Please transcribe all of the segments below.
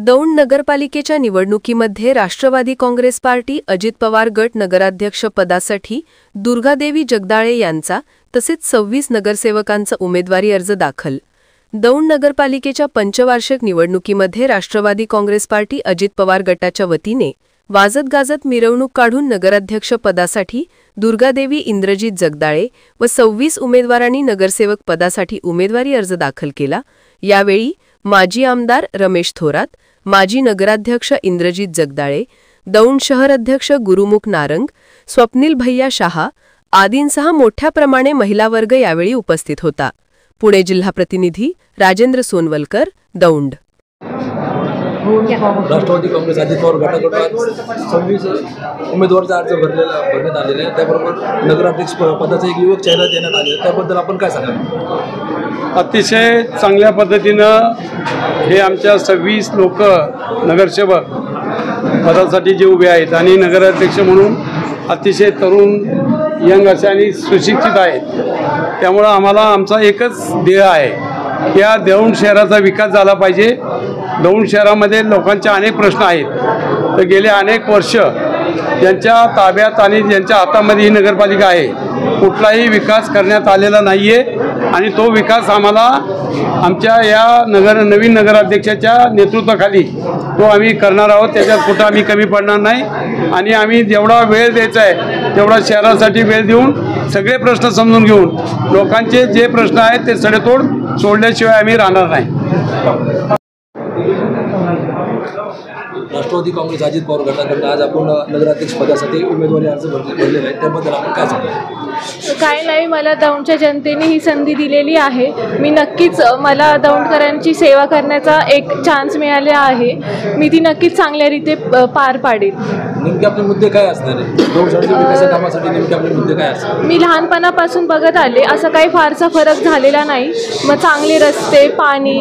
दौंड नगरपालिकेच्या निवडणुकीमध्ये राष्ट्रवादी काँग्रेस पार्टी अजित पवार गट नगराध्यक्ष पदासाठी दुर्गादेवी जगदाळे यांचा तसेच 26 नगरसेवकांचा उमेदवारी अर्ज दाखल। दौंड नगरपालिकेच्या पंचवार्षिक निवडणुकीमध्ये राष्ट्रवादी काँग्रेस पार्टी अजित पवार गटाच्या वतीने वाजत गाजत मिरवणूक काढून नगराध्यक्ष पदासाठी दुर्गादेवी इंद्रजित जगदाळे व 26 उमेदवारांनी नगरसेवक पदासाठी उमेदवारी अर्ज दाखल केला। यावेळी माजी आमदार रमेश थोरात, माजी नगराध्यक्ष इंद्रजित जगदाळे, दौंड शहर अध्यक्ष गुरुमुख नारंग, स्वप्नील भैया शाह आदींसह मोठ्या प्रमाणे महिला वर्ग यावेळी उपस्थित होता। पुणे जिल्हा प्रतिनिधी राजेंद्र सोनवलकर, दौंड। राष्ट्रवादी काँग्रेस अजित पवार गटाकडून 26 उमेदवारांचा अर्ज भरण्यात आलेला आहे। त्याबरोबर नगराध्यक्ष पदाचा एक युवक चेहरा देण्यात आलेला, त्याबद्दल आपण काय सांगाल? अतिशय चांगल्या पद्धतीनं हे आमच्या 26 लोक नगरसेवक पदासाठी जे उभे आहेत आणि नगराध्यक्ष म्हणून अतिशय तरुण, यंग असे आणि सुशिक्षित आहेत। त्यामुळं आम्हाला आमचा एकच ध्येय आहे की या दौंड शहराचा विकास झाला पाहिजे। दौंड शहरामध्ये लोकांचे अनेक प्रश्न आहेत, तर गेले अनेक वर्ष ज्यांच्या ताब्यात आणि ज्यांच्या हातामध्ये ही नगरपालिका आहे कुठलाही विकास करण्यात आलेला नाही आहे आणि तो विकास आम्हाला आमच्या या नवीन नगराध्यक्षाच्या नेतृत्वाखाली तो आम्ही करणार आहोत। त्याच्यात कुठं आम्ही कमी पडणार नाही आणि आम्ही जेवढा वेळ द्यायचा आहे तेवढा शहरासाठी वेळ देऊन सगळे प्रश्न समजून घेऊन लोकांचे जे प्रश्न आहेत ते सडेतोड सोडल्याशिवाय आम्ही राहणार नाही। राष्ट्रवादी काँग्रेस अजित पवार गटाकडून आज आपण नगराध्यक्ष पदासाठी उमेदवारी अर्ज भरलेला आहे, त्याबद्दल आपण काय सांगतो? काय नाही, मला दौंडच्या जनतेने ही संधी दिलेली आहे। मी नक्कीच मला दौंडकरांची सेवा करण्याचा एक चान्स मिळाला आहे। मी ती नक्कीच चांगल्या रीते पार पाडेल। नेमके आपले मुद्दे काय असणार आहे? दौंड शहराच्या विकास कामासाठी नेमके आपले मुद्दे काय असणार? मी लहानपणापासून बघत आले, असं काही फारसा फरक झालेला नाही। मग चांगले रस्ते, पाणी,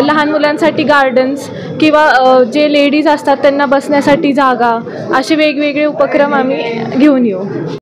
लहान मुलांसाठी गार्डन्स किंवा जे लेडीज असतात त्यांना बसण्यासाठी जागा, असे वेगवेगळे उपक्रम आम्ही घेऊन येऊ।